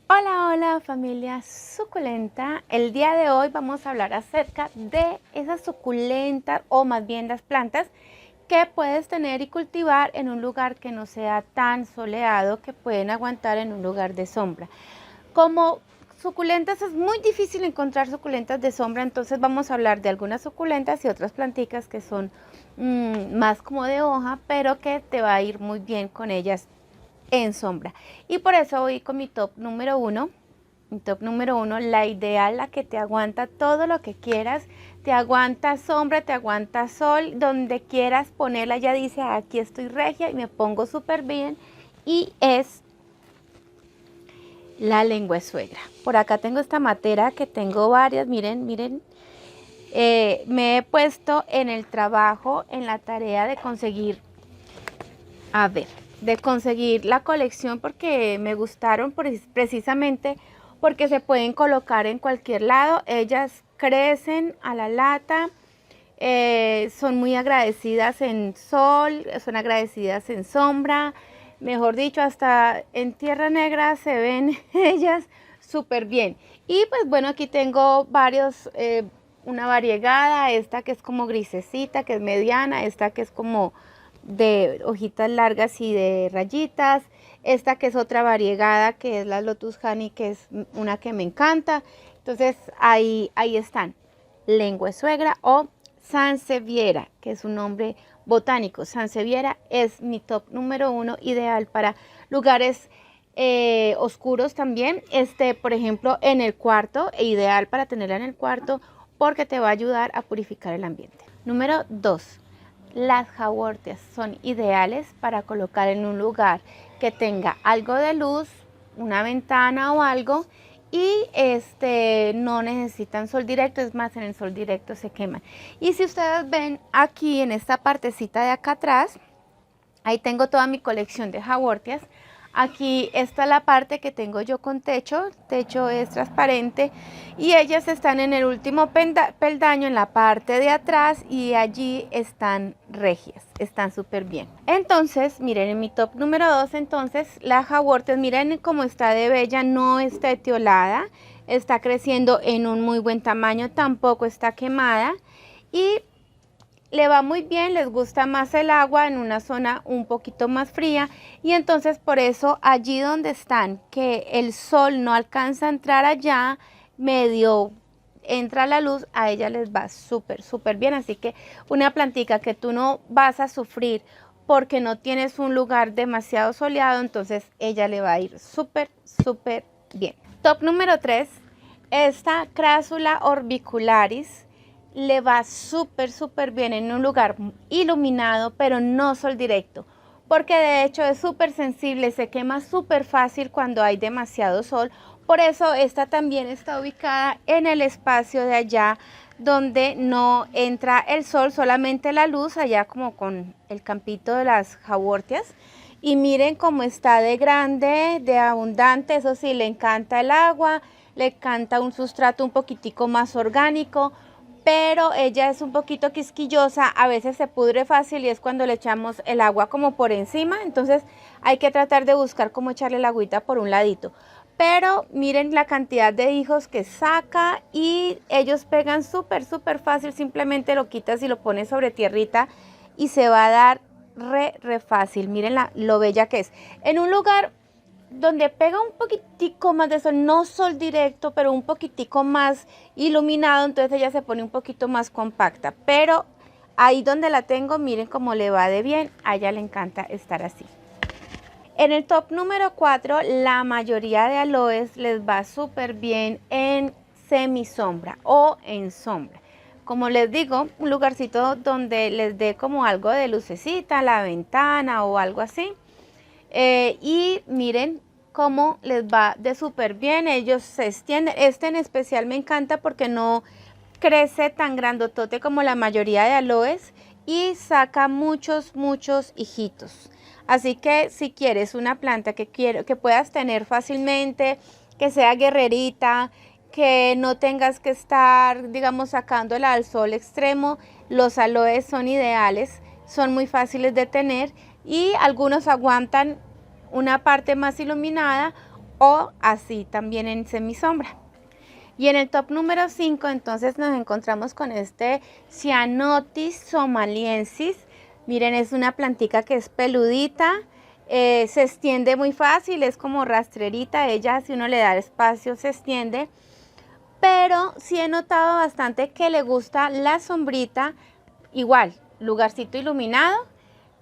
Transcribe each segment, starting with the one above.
Hola, hola familia suculenta. El día de hoy vamos a hablar acerca de esas suculentas o más bien las plantas que puedes tener y cultivar en un lugar que no sea tan soleado, que pueden aguantar en un lugar de sombra. Como suculentas es muy difícil encontrar suculentas de sombra, entonces vamos a hablar de algunas suculentas y otras planticas que son más como de hoja, pero que te va a ir muy bien con ellas en sombra. Y por eso voy con mi top número uno. Mi top número uno, la ideal, la que te aguanta todo lo que quieras, te aguanta sombra, te aguanta sol, donde quieras ponerla. Ya dice, aquí estoy regia y me pongo súper bien. Y es la lengua de suegra. Por acá tengo esta matera que tengo varias, miren, miren. Me he puesto en el trabajo, en la tarea de conseguir, de conseguir la colección porque me gustaron precisamente porque se pueden colocar en cualquier lado. Ellas crecen a la lata, son muy agradecidas en sol, son agradecidas en sombra, mejor dicho, hasta en tierra negra se ven ellas súper bien. Y pues bueno, aquí tengo varios, una variegada, esta que es como grisecita, que es mediana, esta que es como de hojitas largas y de rayitas, esta que es otra variegada que es la Lotus Honey, que es una que me encanta. Entonces ahí están, lengua de suegra o Sansevieria, que es un nombre botánico. Sansevieria es mi top número uno, ideal para lugares oscuros también. Por ejemplo, en el cuarto, ideal para tenerla en el cuarto porque te va a ayudar a purificar el ambiente. Número 2. Las jawortias son ideales para colocar en un lugar que tenga algo de luz, una ventana o algo, y no necesitan sol directo, es más, en el sol directo se queman. Y si ustedes ven aquí en esta partecita de acá atrás, ahí tengo toda mi colección de jawortias. Aquí está la parte que tengo yo con techo. El techo es transparente y ellas están en el último peldaño, en la parte de atrás, y allí están regias, están súper bien. Entonces, miren, en mi top número 2, entonces, la jawortias, miren cómo está de bella, no está etiolada, está creciendo en un muy buen tamaño, tampoco está quemada y le va muy bien, les gusta más el agua en una zona un poquito más fría, y entonces por eso allí donde están, que el sol no alcanza a entrar allá, medio entra la luz, a ella les va súper bien. Así que una plantica que tú no vas a sufrir porque no tienes un lugar demasiado soleado, entonces ella le va a ir súper bien. Top número 3, esta Crassula orbicularis le va súper bien en un lugar iluminado, pero no sol directo, porque de hecho es súper sensible, se quema súper fácil cuando hay demasiado sol. Por eso esta también está ubicada en el espacio de allá donde no entra el sol, solamente la luz, allá como con el campito de las jawortias. Y miren cómo está de grande, de abundante. Eso sí, le encanta el agua, le encanta un sustrato un poquitico más orgánico, pero ella es un poquito quisquillosa, a veces se pudre fácil y es cuando le echamos el agua como por encima. Entonces hay que tratar de buscar cómo echarle la agüita por un ladito. Pero miren la cantidad de hijos que saca y ellos pegan súper fácil, simplemente lo quitas y lo pones sobre tierrita y se va a dar re fácil. Miren lo bella que es. En un lugar donde pega un poquitico más de sol, no sol directo, pero un poquitico más iluminado, entonces ella se pone un poquito más compacta. Pero ahí donde la tengo, miren cómo le va de bien, a ella le encanta estar así. En el top número 4, la mayoría de aloes les va súper bien en semisombra o en sombra. Como les digo, un lugarcito donde les dé como algo de lucecita, la ventana o algo así. Y miren cómo les va de súper bien, ellos se extienden. Este en especial me encanta porque no crece tan grandotote como la mayoría de aloes y saca muchos hijitos. Así que si quieres una planta que puedas tener fácilmente, que sea guerrerita, que no tengas que estar, digamos, sacándola al sol extremo, los aloes son ideales, son muy fáciles de tener y algunos aguantan una parte más iluminada, o así también en semisombra. Y en el top número 5 entonces nos encontramos con este Cyanotis somaliensis. Miren, es una plantica que es peludita, se extiende muy fácil, es como rastrerita. Ella, si uno le da espacio, se extiende. Pero sí he notado bastante que le gusta la sombrita, igual, lugarcito iluminado,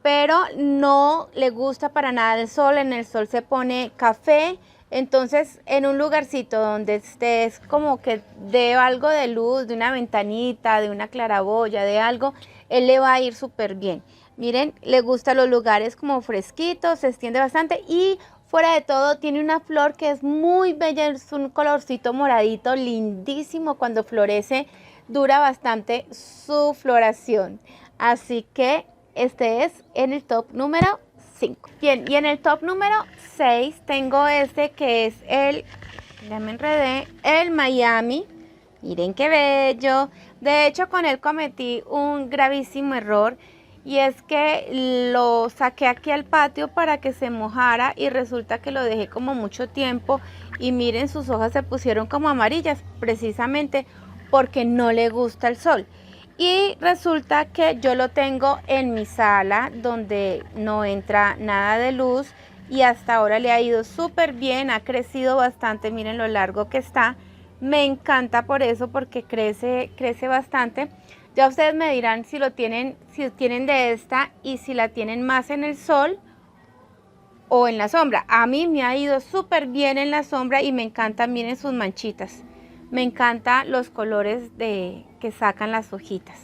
pero no le gusta para nada el sol. En el sol se pone café. Entonces, en un lugarcito donde estés como que de algo de luz, de una ventanita, de una claraboya, de algo, él le va a ir súper bien. Miren, le gustan los lugares como fresquitos, se extiende bastante y fuera de todo tiene una flor que es muy bella, es un colorcito moradito, lindísimo. Cuando florece dura bastante su floración. Así que este es en el top número 5. Bien, y en el top número 6 tengo este que es ya me enredé, el Miami. Miren qué bello. De hecho, con él cometí un gravísimo error y es que lo saqué aquí al patio para que se mojara y resulta que lo dejé como mucho tiempo y miren, sus hojas se pusieron como amarillas precisamente porque no le gusta el sol. Y resulta que yo lo tengo en mi sala donde no entra nada de luz y hasta ahora le ha ido súper bien, ha crecido bastante, miren lo largo que está. Me encanta por eso, porque crece bastante. Ya ustedes me dirán si tienen de esta y si la tienen más en el sol o en la sombra. A mí me ha ido súper bien en la sombra y me encanta, miren sus manchitas. Me encantan los colores que sacan las hojitas.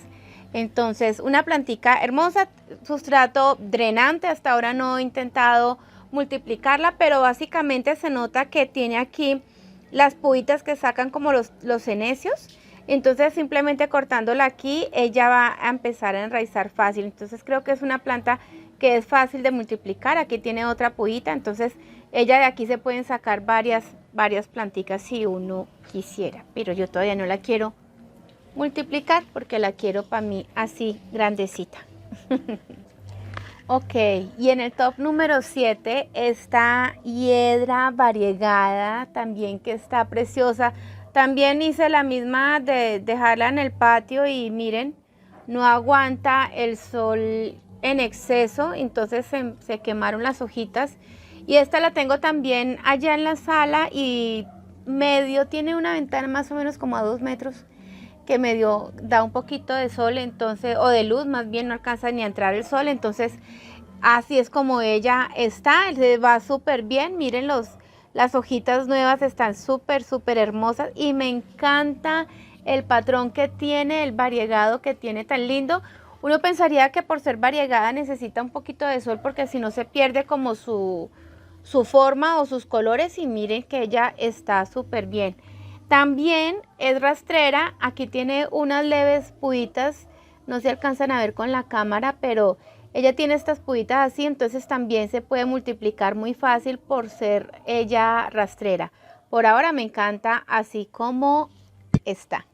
Entonces, una plantica hermosa, sustrato drenante. Hasta ahora no he intentado multiplicarla, pero básicamente se nota que tiene aquí las puitas que sacan como los cenecios. Entonces, simplemente cortándola aquí, ella va a empezar a enraizar fácil. Entonces, creo que es una planta que es fácil de multiplicar. Aquí tiene otra puita, entonces ella de aquí se pueden sacar varias planticas si uno quisiera, pero yo todavía no la quiero multiplicar porque la quiero para mí así grandecita. Ok, y en el top número 7 está hiedra variegada, también que está preciosa. También hice la misma de dejarla en el patio y miren, no aguanta el sol en exceso, entonces se quemaron las hojitas. Y esta la tengo también allá en la sala y medio tiene una ventana más o menos como a 2 metros que medio da un poquito de sol, entonces, o de luz más bien, no alcanza ni a entrar el sol. Entonces así es como ella está, se va súper bien. Miren, las hojitas nuevas están súper hermosas y me encanta el patrón que tiene, el variegado que tiene tan lindo. Uno pensaría que por ser variegada necesita un poquito de sol porque si no se pierde como su forma o sus colores, y miren que ella está súper bien. También es rastrera, aquí tiene unas leves puditas, no se alcanzan a ver con la cámara, pero ella tiene estas puditas así, entonces también se puede multiplicar muy fácil por ser ella rastrera. Por ahora me encanta así como está.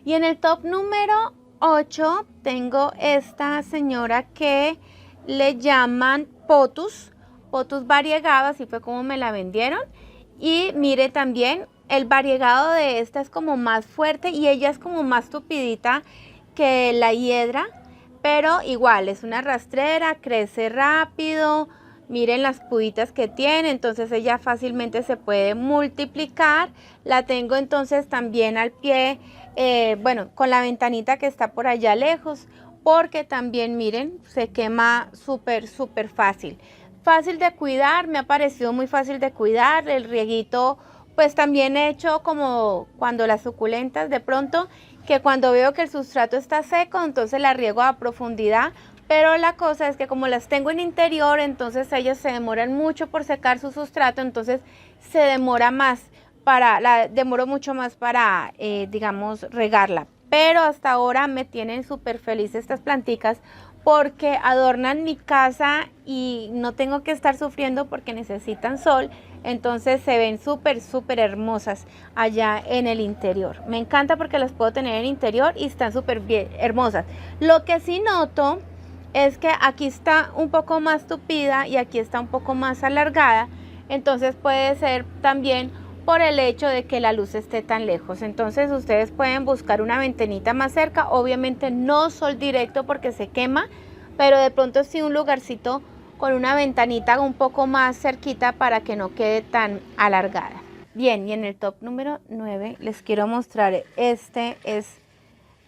Y en el top número 8 tengo esta señora que le llaman potus variegado, así fue como me la vendieron. Y mire, también el variegado de esta es como más fuerte y ella es como más tupidita que la hiedra, pero igual es una rastrera, crece rápido. Miren las puditas que tiene, entonces ella fácilmente se puede multiplicar. La tengo entonces también al pie, bueno, con la ventanita que está por allá lejos, porque también miren, se quema súper fácil. Fácil de cuidar, me ha parecido muy fácil de cuidar. El rieguito pues también he hecho como cuando las suculentas, de pronto que cuando veo que el sustrato está seco, entonces la riego a profundidad. Pero la cosa es que como las tengo en interior, entonces ellas se demoran mucho por secar su sustrato, entonces se demora más demoro mucho más para, digamos, regarla. Pero hasta ahora me tienen súper feliz estas planticas porque adornan mi casa y no tengo que estar sufriendo porque necesitan sol. Entonces se ven súper hermosas allá en el interior. Me encanta porque las puedo tener en el interior y están súper bien hermosas. Lo que sí noto es que aquí está un poco más tupida y aquí está un poco más alargada. entonces puede ser también por el hecho de que la luz esté tan lejos. Entonces ustedes pueden buscar una ventanita más cerca, obviamente no sol directo porque se quema, pero de pronto sí un lugarcito con una ventanita un poco más cerquita para que no quede tan alargada. Bien, y en el top número 9 les quiero mostrar, este es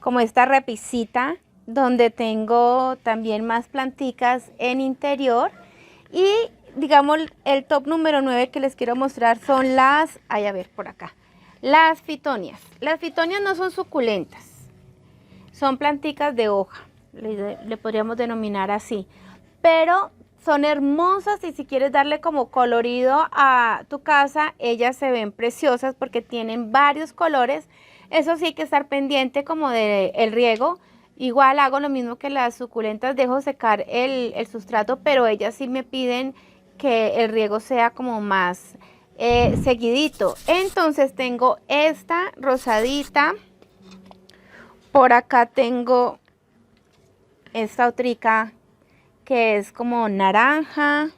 como esta repisita donde tengo también más planticas en interior. Y digamos el top número 9 que les quiero mostrar son las, a ver por acá, las fitonias. Las fitonias no son suculentas, son planticas de hoja, le podríamos denominar así, pero son hermosas y si quieres darle como colorido a tu casa, ellas se ven preciosas porque tienen varios colores. Eso sí hay que estar pendiente como del riego. Igual hago lo mismo que las suculentas, dejo secar el sustrato, pero ellas sí me piden que el riego sea como más seguidito. Entonces tengo esta rosadita, por acá tengo esta otrica que es como naranja,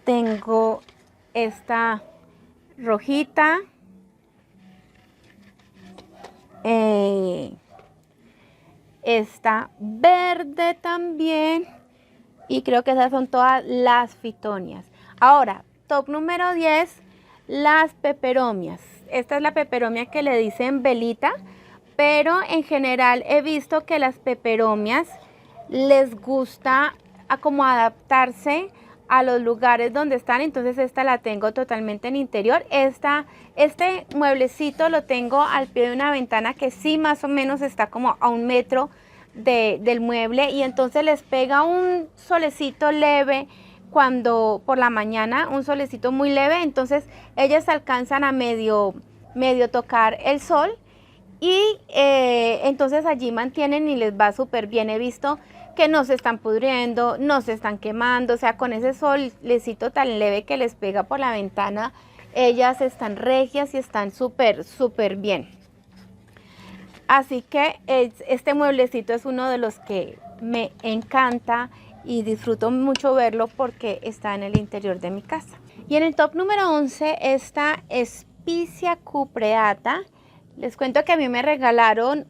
tengo esta rojita, esta verde también, y creo que esas son todas las fitonias. Ahora, top número 10, las peperomias. Esta es la peperomia que le dicen velita, pero en general he visto que las peperomias les gusta como adaptarse a los lugares donde están, entonces esta la tengo totalmente en interior. Este mueblecito lo tengo al pie de una ventana que sí más o menos está como a 1 metro del mueble, y entonces les pega un solecito leve cuando por la mañana, un solecito muy leve, entonces ellas alcanzan a medio tocar el sol, y entonces allí mantienen y les va súper bien. He visto que no se están pudriendo, no se están quemando, o sea, con ese solecito tan leve que les pega por la ventana, ellas están regias y están súper bien. Así que este mueblecito es uno de los que me encanta y disfruto mucho verlo porque está en el interior de mi casa. Y en el top número 11 está Espicia cupreata. Les cuento que a mí me regalaron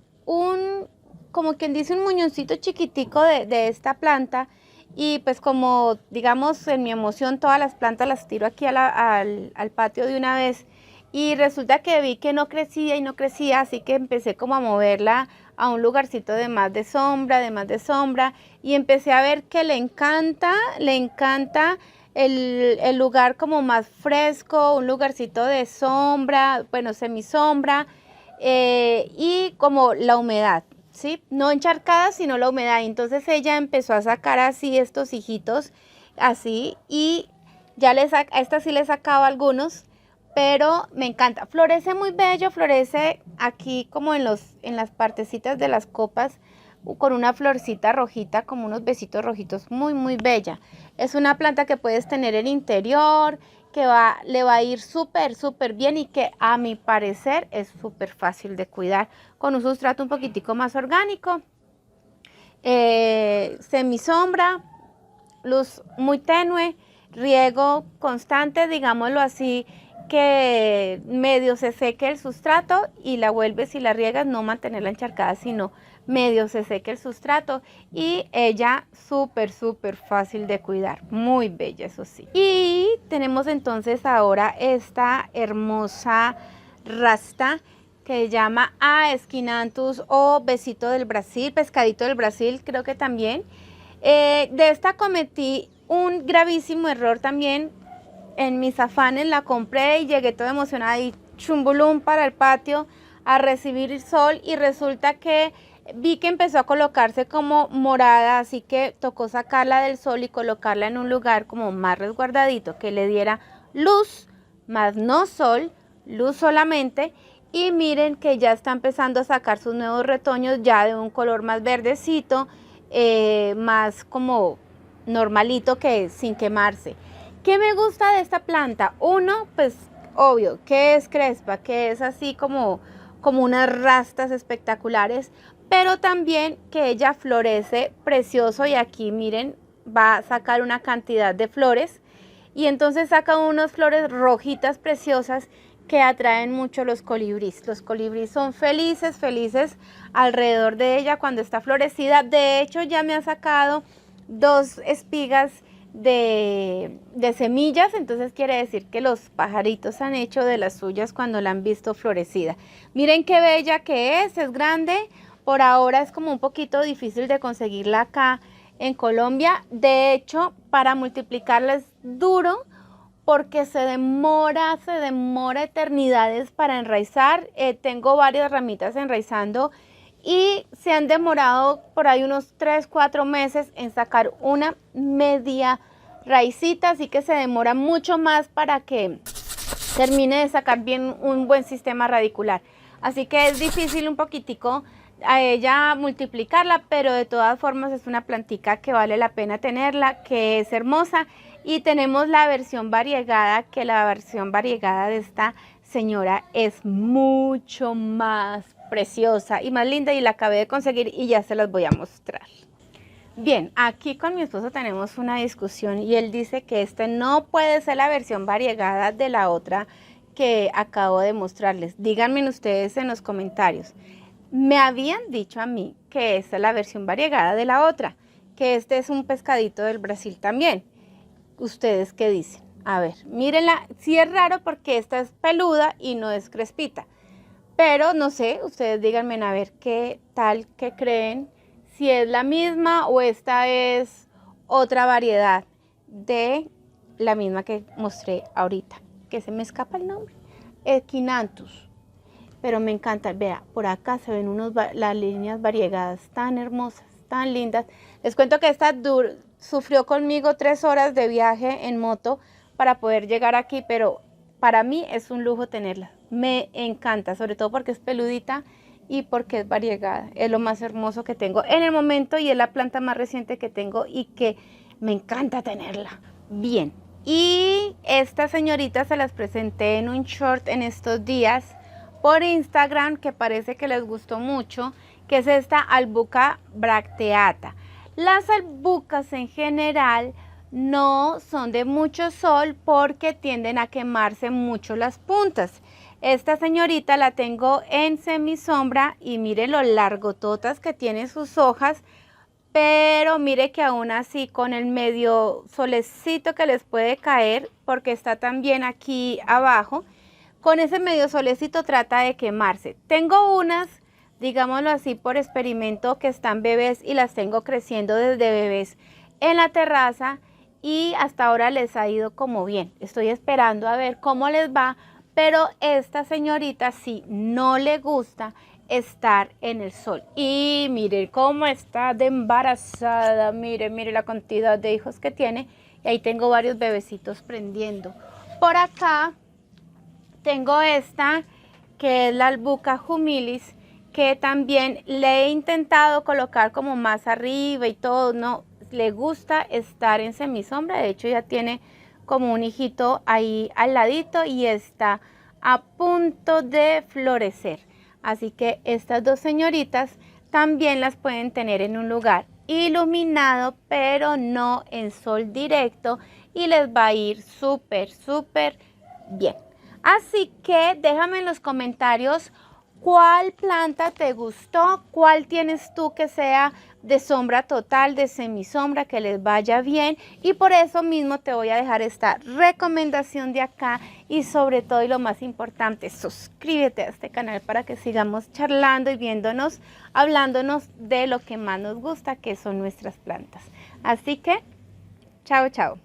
como quien dice, un muñoncito chiquitico de esta planta, y pues como digamos en mi emoción todas las plantas las tiro aquí al patio de una vez, y resulta que vi que no crecía y no crecía, así que empecé como a moverla a un lugarcito de más de sombra, y empecé a ver que le encanta el lugar como más fresco, un lugarcito de sombra, bueno, semisombra, y como la humedad, ¿sí? No encharcada, sino la humedad. Entonces ella empezó a sacar así estos hijitos, así, y ya a esta sí le sacaba algunos, pero me encanta. Florece muy bello, florece aquí como en las partecitas de las copas, con una florcita rojita, como unos besitos rojitos, muy bella. Es una planta que puedes tener en interior, que le va a ir súper bien, y que a mi parecer es súper fácil de cuidar, con un sustrato un poquitico más orgánico, semisombra, luz muy tenue, riego constante, digámoslo así, que medio se seque el sustrato y la vuelves y la riegas, no mantenerla encharcada, sino medio se seque el sustrato, y ella súper fácil de cuidar, muy bella, eso sí. Y tenemos entonces ahora esta hermosa rasta que se llama Aesquinanthus o besito del Brasil, pescadito del Brasil, creo que también. De esta cometí un gravísimo error también. En mis afanes la compré y llegué toda emocionada y chumbulum para el patio a recibir sol, y resulta que vi que empezó a colocarse como morada, así que tocó sacarla del sol y colocarla en un lugar como más resguardadito, que le diera luz, más no sol, luz solamente. Y miren que ya está empezando a sacar sus nuevos retoños, ya de un color más verdecito, más como normalito, que sin quemarse. ¿Qué me gusta de esta planta? Uno, pues obvio, que es crespa, que es así como unas rastas espectaculares, pero también que ella florece precioso, y aquí miren, va a sacar una cantidad de flores, y entonces saca unas flores rojitas preciosas que atraen mucho los colibríes. Los colibríes son felices, felices alrededor de ella cuando está florecida. De hecho, ya me ha sacado 2 espigas de semillas, entonces quiere decir que los pajaritos han hecho de las suyas cuando la han visto florecida. Miren qué bella que es grande. Por ahora es como un poquito difícil de conseguirla acá en Colombia. De hecho, para multiplicarla es duro porque se demora eternidades para enraizar. Tengo varias ramitas enraizando y se han demorado por ahí unos 3-4 meses en sacar una media raicita, así que se demora mucho más para que termine de sacar bien un buen sistema radicular. Así que es difícil un poquitico a ella multiplicarla, pero de todas formas es una plantica que vale la pena tenerla, que es hermosa. Y tenemos la versión variegada, que la versión variegada de esta señora es mucho más preciosa y más linda, y la acabé de conseguir y ya se las voy a mostrar. Bien, aquí con mi esposo tenemos una discusión y él dice que este no puede ser la versión variegada de la otra que acabo de mostrarles. Díganme ustedes en los comentarios. Me habían dicho a mí que esta es la versión variegada de la otra, que este es un pescadito del Brasil también. ¿Ustedes qué dicen? A ver, mírenla. Sí es raro porque esta es peluda y no es crespita. Pero no sé, ustedes díganme a ver qué tal, qué creen. Si es la misma o esta es otra variedad de la misma que mostré ahorita. Que se me escapa el nombre. Equinanthus. Pero me encanta. Vea, por acá se ven las líneas variegadas tan hermosas, tan lindas. Les cuento que esta sufrió conmigo 3 horas de viaje en moto para poder llegar aquí, pero para mí es un lujo tenerla. Me encanta, sobre todo porque es peludita y porque es variegada. Es lo más hermoso que tengo en el momento y es la planta más reciente que tengo y que me encanta tenerla. Bien, y esta señorita se las presenté en un short en estos días por Instagram, que parece que les gustó mucho, que es esta albuca bracteata. Las albucas en general no son de mucho sol porque tienden a quemarse mucho las puntas. Esta señorita la tengo en semisombra y mire lo largototas que tiene sus hojas, pero mire que aún así con el medio solecito que les puede caer, porque está también aquí abajo, con ese medio solecito trata de quemarse. Tengo unas, digámoslo así, por experimento, que están bebés y las tengo creciendo desde bebés en la terraza y hasta ahora les ha ido como bien. Estoy esperando a ver cómo les va, pero esta señorita sí no le gusta estar en el sol. Y mire cómo está de embarazada, mire la cantidad de hijos que tiene, y ahí tengo varios bebecitos prendiendo. Por acá tengo esta, que es la albuca humilis, que también le he intentado colocar como más arriba y todo, no le gusta estar en semisombra. De hecho ya tiene como un hijito ahí al ladito y está a punto de florecer. Así que estas 2 señoritas también las pueden tener en un lugar iluminado, pero no en sol directo, y les va a ir súper bien. Así que déjame en los comentarios cuál planta te gustó, cuál tienes tú que sea de sombra total, de semisombra, que les vaya bien, y por eso mismo te voy a dejar esta recomendación de acá. Y sobre todo, y lo más importante, suscríbete a este canal para que sigamos charlando y viéndonos, hablándonos de lo que más nos gusta, que son nuestras plantas. Así que, chao.